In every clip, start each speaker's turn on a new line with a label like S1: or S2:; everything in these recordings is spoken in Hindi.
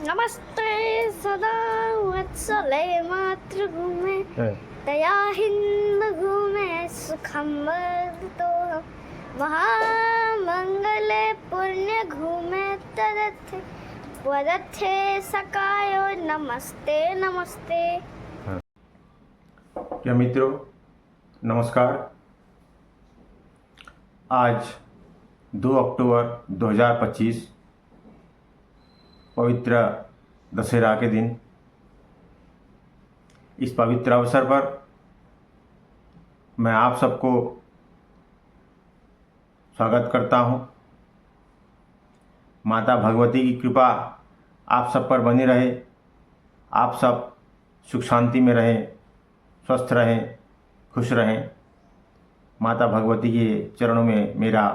S1: नमस्ते सदा वत्सले मातृभूमे
S2: है।
S1: दया हिंद भूमे सुखम वर्धतो महामंगले पुण्य घूमे तदथे वदथे सकायो नमस्ते नमस्ते।
S2: क्या मित्रों, नमस्कार। आज 2 अक्टूबर 2025 पवित्र दशहरा के दिन, इस पवित्र अवसर पर मैं आप सबको स्वागत करता हूं। माता भगवती की कृपा आप सब पर बनी रहे। आप सब सुख शांति में रहें, स्वस्थ रहें, खुश रहें। माता भगवती के चरणों में मेरा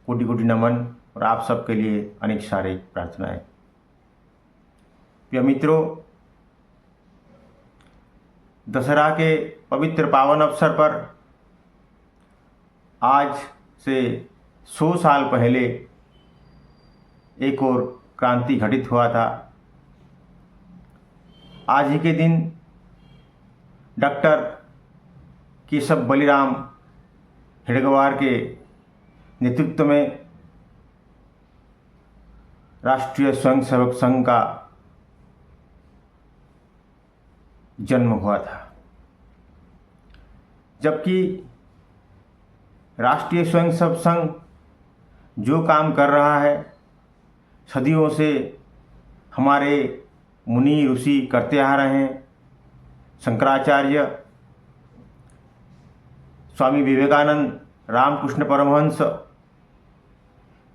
S2: कोटि कोटि नमन और आप सबके लिए अनेक सारे प्रार्थनाएं। प्रिय मित्रों, दशहरा के पवित्र पावन अवसर पर आज से 100 साल पहले एक और क्रांति घटित हुआ था। आज ही के दिन डॉक्टर केशव बलिराम हेडगेवार के नेतृत्व में राष्ट्रीय स्वयंसेवक संघ का जन्म हुआ था। जबकि राष्ट्रीय स्वयंसेवक संघ जो काम कर रहा है, सदियों से हमारे मुनि ऋषि करते आ रहे हैं। शंकराचार्य, स्वामी विवेकानंद, रामकृष्ण परमहंस,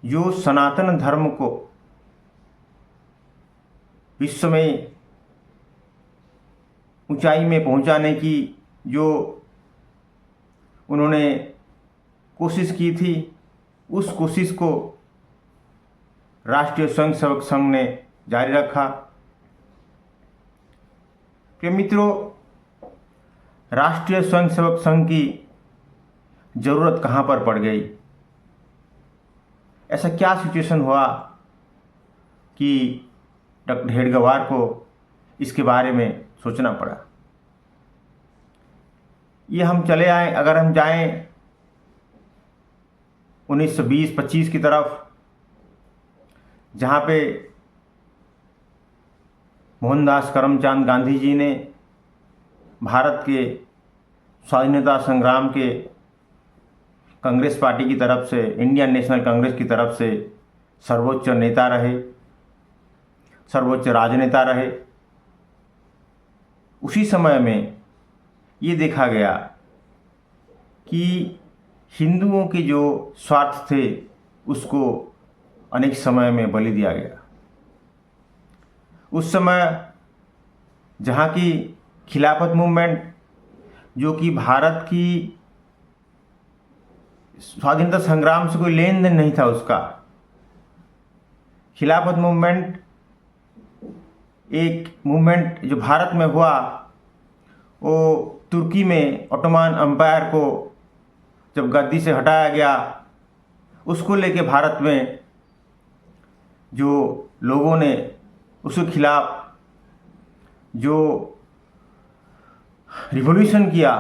S2: जो सनातन धर्म को विश्व में ऊंचाई में पहुंचाने की जो उन्होंने कोशिश की थी, उस कोशिश को राष्ट्रीय स्वयंसेवक संघ ने जारी रखा। कि मित्रों, राष्ट्रीय स्वयंसेवक संघ की ज़रूरत कहाँ पर पड़ गई? ऐसा क्या सिचुएशन हुआ कि डॉक्टर हेडगेवार को इसके बारे में सोचना पड़ा? ये हम चले आए, अगर हम जाएं 1920-25 की तरफ, जहाँ पे मोहनदास करमचंद गांधी जी ने भारत के स्वाधीनता संग्राम के कांग्रेस पार्टी की तरफ से, इंडियन नेशनल कांग्रेस की तरफ से सर्वोच्च नेता रहे, सर्वोच्च राजनेता रहे। उसी समय में ये देखा गया कि हिंदुओं के जो स्वार्थ थे उसको अनेक समय में बलि दिया गया। उस समय जहाँ की खिलाफत मूवमेंट, जो कि भारत की स्वाधीनता संग्राम से कोई लेन देन नहीं था, उसका खिलाफत मूवमेंट एक मूवमेंट जो भारत में हुआ, वो तुर्की में ओटोमान एम्पायर को जब गद्दी से हटाया गया, उसको लेके भारत में जो लोगों ने उसके खिलाफ जो रिवॉल्यूशन किया,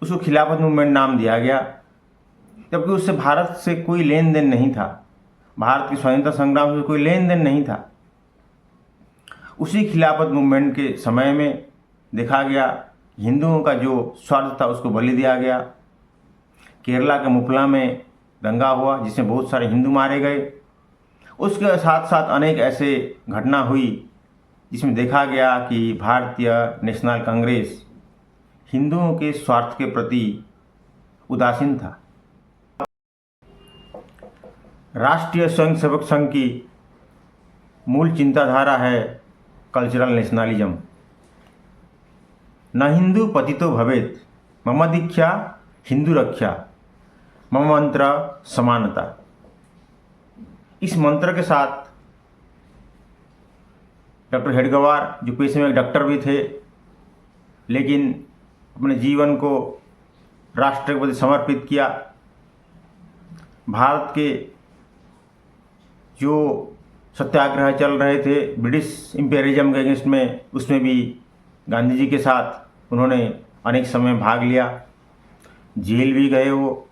S2: उसको खिलाफत मूवमेंट नाम दिया गया। जबकि उससे भारत से कोई लेन देन नहीं था, भारत की स्वाधीनता संग्राम से कोई लेन देन नहीं था। उसी खिलाफत मूवमेंट के समय में देखा गया हिंदुओं का जो स्वार्थ था उसको बलि दिया गया। केरला के मुपला में दंगा हुआ जिसमें बहुत सारे हिंदू मारे गए। उसके साथ साथ अनेक ऐसे घटना हुई जिसमें देखा गया कि भारतीय नेशनल कांग्रेस हिंदुओं के स्वार्थ के प्रति उदासीन था। राष्ट्रीय स्वयंसेवक संघ की मूल चिंताधारा है कल्चरल नेशनलिज्म। न हिंदू पतितो भवेत्, मम दीक्षा हिंदू रक्षा, मम मंत्र समानता। इस मंत्र के साथ डॉक्टर हेडगेवार, जो पेशे में एक डॉक्टर भी थे, लेकिन अपने जीवन को राष्ट्र के प्रति समर्पित किया। भारत के जो सत्याग्रह चल रहे थे ब्रिटिश इम्पेरियलिज्म के अगेंस्ट में, उसमें भी गांधी जी के साथ उन्होंने अनेक समय भाग लिया, जेल भी गए वो।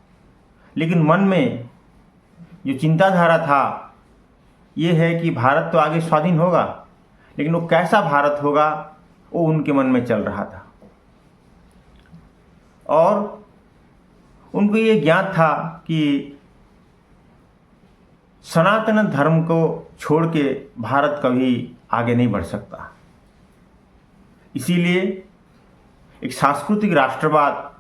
S2: लेकिन मन में जो चिंताधारा था ये है कि भारत तो आगे स्वाधीन होगा, लेकिन वो कैसा भारत होगा वो उनके मन में चल रहा था। और उनको ये ज्ञात था कि सनातन धर्म को छोड़ के भारत कभी आगे नहीं बढ़ सकता। इसीलिए एक सांस्कृतिक राष्ट्रवाद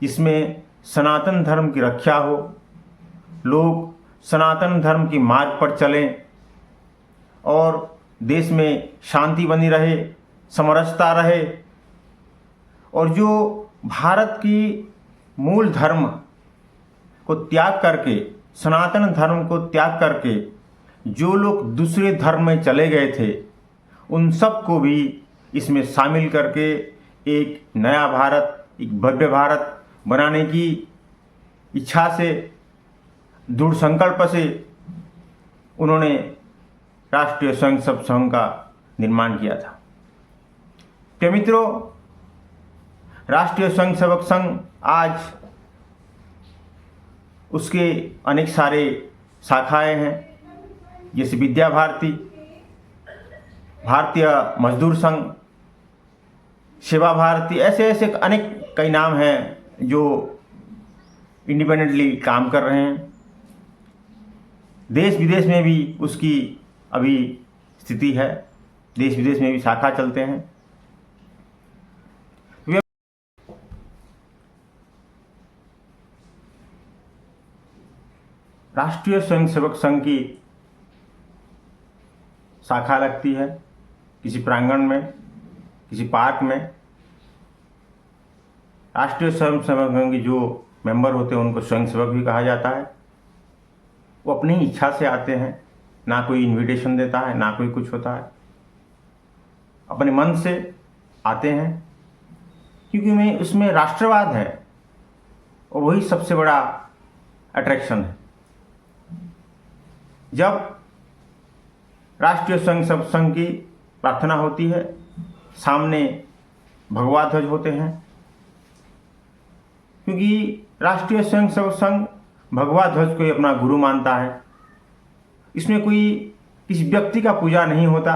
S2: जिसमें सनातन धर्म की रक्षा हो, लोग सनातन धर्म की मार्ग पर चलें और देश में शांति बनी रहे, समरसता रहे, और जो भारत की मूल धर्म को त्याग करके, सनातन धर्म को त्याग करके जो लोग दूसरे धर्म में चले गए थे उन सब को भी इसमें शामिल करके एक नया भारत, एक भव्य भारत बनाने की इच्छा से, दृढ़ संकल्प से उन्होंने राष्ट्रीय स्वयंसेवक संघ का निर्माण किया था। प्रिय मित्रों, राष्ट्रीय स्वयंसेवक संघ आज उसके अनेक सारे शाखाएं हैं, जैसे विद्या भारती, भारतीय मजदूर संघ, सेवा भारती, ऐसे ऐसे अनेक कई नाम हैं जो इंडिपेंडेंटली काम कर रहे हैं। देश विदेश में भी उसकी अभी स्थिति है, देश विदेश में भी शाखा चलते हैं। राष्ट्रीय स्वयंसेवक संघ की शाखा लगती है किसी प्रांगण में, किसी पार्क में। राष्ट्रीय स्वयंसेवक संघ के जो मेंबर होते हैं उनको स्वयंसेवक भी कहा जाता है। वो अपनी ही इच्छा से आते हैं, ना कोई इनविटेशन देता है, ना कोई कुछ होता है, अपने मन से आते हैं, क्योंकि में उसमें राष्ट्रवाद है और वही सबसे बड़ा अट्रैक्शन है। जब राष्ट्रीय स्वयंसेवक संघ की प्रार्थना होती है, सामने भगवा ध्वज होते हैं, क्योंकि राष्ट्रीय स्वयंसेवक संघ भगवा ध्वज को ही अपना गुरु मानता है। इसमें कोई किसी व्यक्ति का पूजा नहीं होता।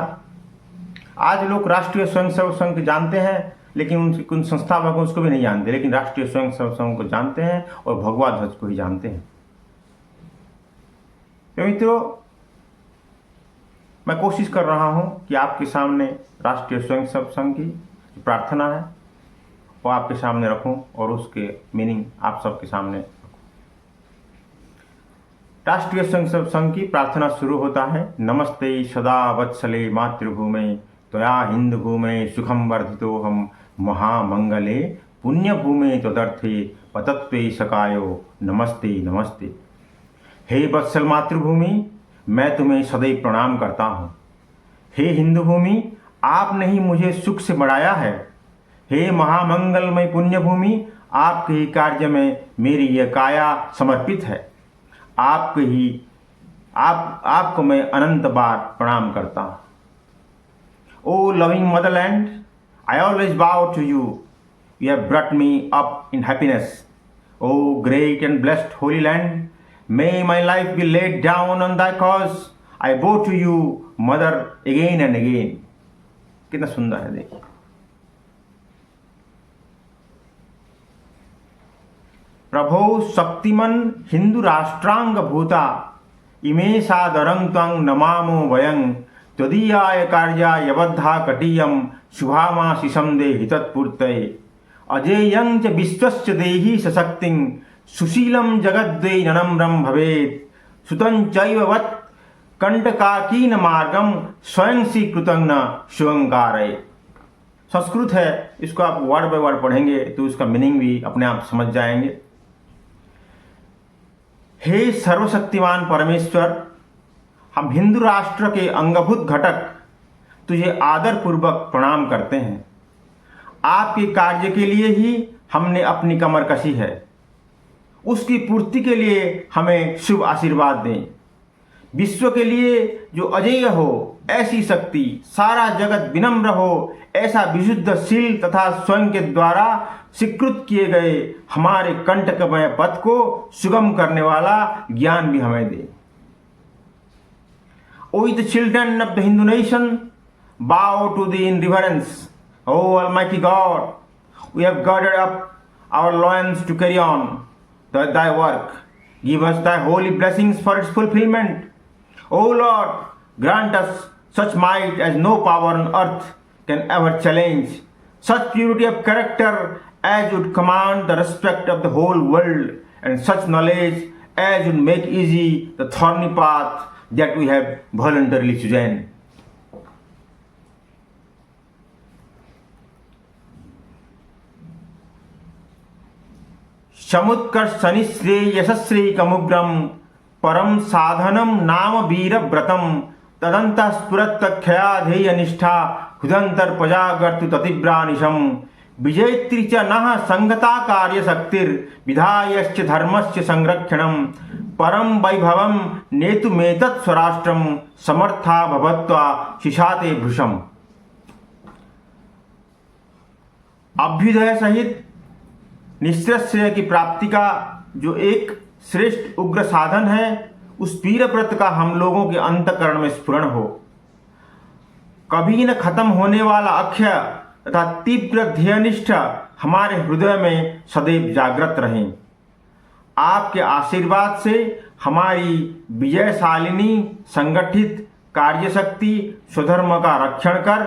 S2: आज लोग राष्ट्रीय स्वयंसेवक संघ को जानते हैं, लेकिन उनकी उन संस्थापक उसको भी नहीं जानते, लेकिन राष्ट्रीय स्वयंसेवक संघ को जानते हैं और भगवा ध्वज को ही जानते हैं। तो मित्रों, मैं कोशिश कर रहा हूं कि आपके सामने राष्ट्रीय स्वयंसेवक संघ की जो प्रार्थना है वो आपके सामने रखूं और उसके मीनिंग आप सबके सामने रखूं। राष्ट्रीय स्वयंसेवक संघ की प्रार्थना शुरू होता है, नमस्ते सदा वत्सले मातृभूमे त्वया हिंद भूमे सुखम वर्धितोहम महामंगले पुण्य भूमे तदर्थे पतत्वे सकायो नमस्ते नमस्ते। हे वत्सल मातृभूमि, मैं तुम्हें सदैव प्रणाम करता हूँ। हे हिंदू भूमि, आपने ही मुझे सुख से बढ़ाया है। हे महामंगलमय पुण्य भूमि, आपके ही कार्य में मेरी यह काया समर्पित है। आपको मैं अनंत बार प्रणाम करता हूँ। O loving motherland, I always bow to you. You have brought me up in happiness. O great and blessed holy land, may my life be laid down on thy cause. I bow to you, mother, again and again. कितना सुंदर है, देखिए। प्रभो शक्तिमन हिंदू राष्ट्रांग भूता इमे सादरं त्वं नमामो वयं त्वदीयाय कार्याय यबद्धा कटीयं शुभामाशिषं दे हितत्पूर्तये अजेयं च विश्वस्य देहि सशक्तिं सुशीलम जगद्वै ननम्रम भवेत् सुतं चैव वत् कंटकाकीन मार्गम स्वयं सी कृतज्ञ शिवंकारय। संस्कृत है, इसको आप वर्ड बाय वर्ड पढ़ेंगे तो उसका मीनिंग भी अपने आप समझ जाएंगे। हे सर्वशक्तिमान परमेश्वर, हम हिंदू राष्ट्र के अंगभूत घटक तुझे आदर पूर्वक प्रणाम करते हैं। आपके कार्य के लिए ही हमने अपनी कमर कसी है, उसकी पूर्ति के लिए हमें शुभ आशीर्वाद दें। विश्व के लिए जो अजेय हो ऐसी शक्ति, सारा जगत विनम्र हो ऐसा विशुद्धशील तथा स्वयं के द्वारा स्वीकृत किए गए हमारे कंटकमय पथ को सुगम करने वाला ज्ञान भी हमें दे। O the children of the Hindu nation, bow to thee in reverence. O Almighty God, we have gathered up our loins to carry on thy work. Give us thy holy blessings for its fulfillment. O Lord, grant us such might as no power on earth can ever challenge, such purity of character as would command the respect of the whole world, and such knowledge as would make easy the thorny path that we have voluntarily chosen. समुत्कर्ष शनिश्रेय यशस्वी कमुग्रम परम साधनम नाम वीर व्रतम तदंत स्फुरत क्षयाधेय निष्ठा हुदंतर प्रजागर्तु ततिव्रानिशम विजयत्री च नः संगता कार्य शक्तिर विधायश्च धर्मस्य संरक्षणम परम वैभवम नेतुमेतत् स्वराष्ट्रम समर्था भवत्वा शिशाते भृशम। अभ्युदय सहित निश्रेय की प्राप्ति का जो एक श्रेष्ठ उग्र साधन है, उस वीर व्रत का हम लोगों के अंतकरण में स्फुरण हो। कभी न खत्म होने वाला अक्षय तथा तीव्र ध्येयनिष्ठ हमारे हृदय में सदैव जागृत रहें। आपके आशीर्वाद से हमारी विजयशालिनी संगठित कार्यशक्ति स्वधर्म का रक्षण कर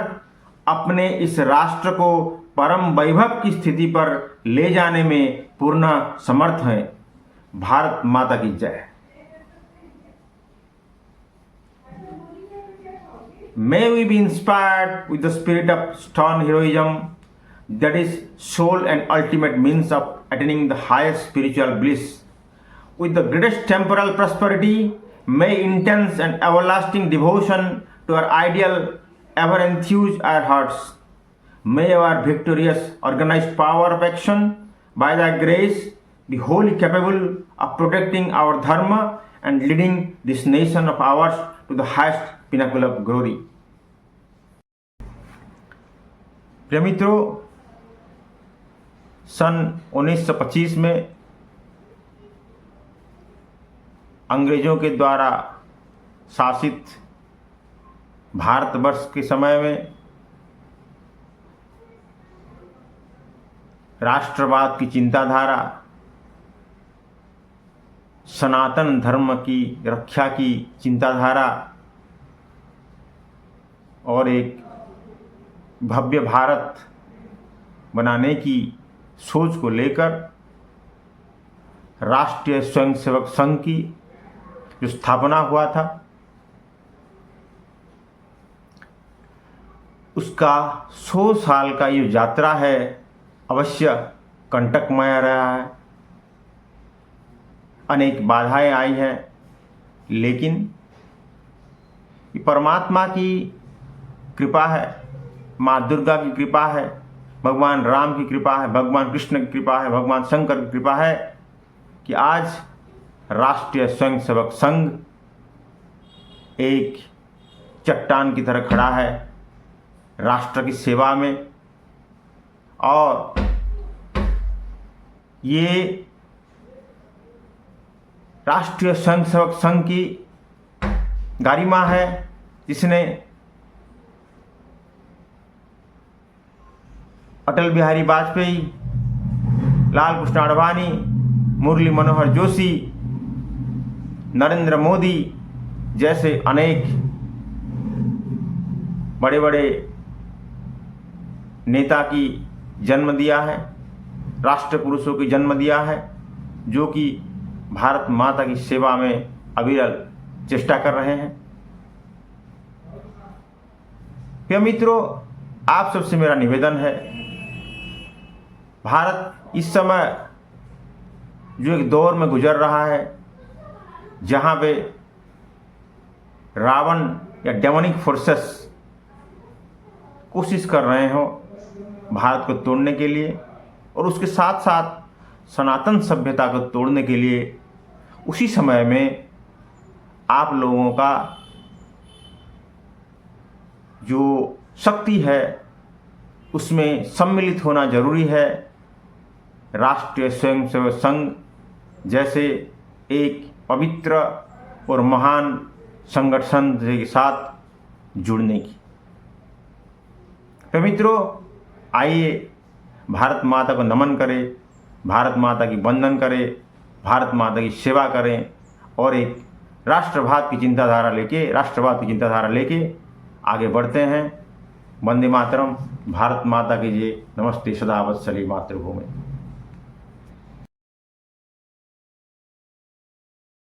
S2: अपने इस राष्ट्र को परम वैभव की स्थिति पर ले जाने में पूर्ण समर्थ है। भारत माता की जय। May we be inspired with the spirit of stern heroism that is sole and ultimate means of attaining the highest spiritual bliss. With the greatest temporal prosperity, may intense and everlasting devotion to our ideal ever enthuse our hearts. May our victorious organized power of action by thy grace be wholly capable of protecting our dharma and leading this nation of ours to the highest pinnacle of glory. प्रिय मित्रों, सन 1925 में अंग्रेजों के द्वारा शासित भारतवर्ष के समय में राष्ट्रवाद की चिंताधारा, सनातन धर्म की रक्षा की चिंताधारा और एक भव्य भारत बनाने की सोच को लेकर राष्ट्रीय स्वयंसेवक संघ की जो स्थापना हुआ था, उसका 100 साल का ये यात्रा है अवश्य कंटकमय रहा है। अनेक बाधाएं आई हैं, लेकिन ये परमात्मा की कृपा है, माँ दुर्गा की कृपा है, भगवान राम की कृपा है, भगवान कृष्ण की कृपा है, भगवान शंकर की कृपा है कि आज राष्ट्रीय स्वयंसेवक संघ एक चट्टान की तरह खड़ा है राष्ट्र की सेवा में। और ये राष्ट्रीय स्वयंसेवक संघ की गरिमा है, जिसने अटल बिहारी वाजपेयी, लाल कृष्ण आडवाणी, मुरली मनोहर जोशी, नरेंद्र मोदी जैसे अनेक बड़े बड़े नेता की जन्म दिया है, राष्ट्र पुरुषों की जन्म दिया है, जो कि भारत माता की सेवा में अविरल चेष्टा कर रहे हैं। प्रिय मित्रों, आप सबसे मेरा निवेदन है, भारत इस समय जो एक दौर में गुजर रहा है जहाँ पे रावण या डेमोनिक फोर्सेस कोशिश कर रहे हो भारत को तोड़ने के लिए, और उसके साथ साथ सनातन सभ्यता को तोड़ने के लिए, उसी समय में आप लोगों का जो शक्ति है उसमें सम्मिलित होना जरूरी है। राष्ट्रीय स्वयंसेवक संघ जैसे एक पवित्र और महान संगठन के साथ जुड़ने की। तो मित्रों, आइए भारत माता को नमन करें, भारत माता की वंदन करें, भारत माता की सेवा करें और एक राष्ट्रवाद की चिंताधारा लेके आगे बढ़ते हैं। वंदे मातरम। भारत माता की जय। नमस्ते सदा वत्सले मातृभूमि।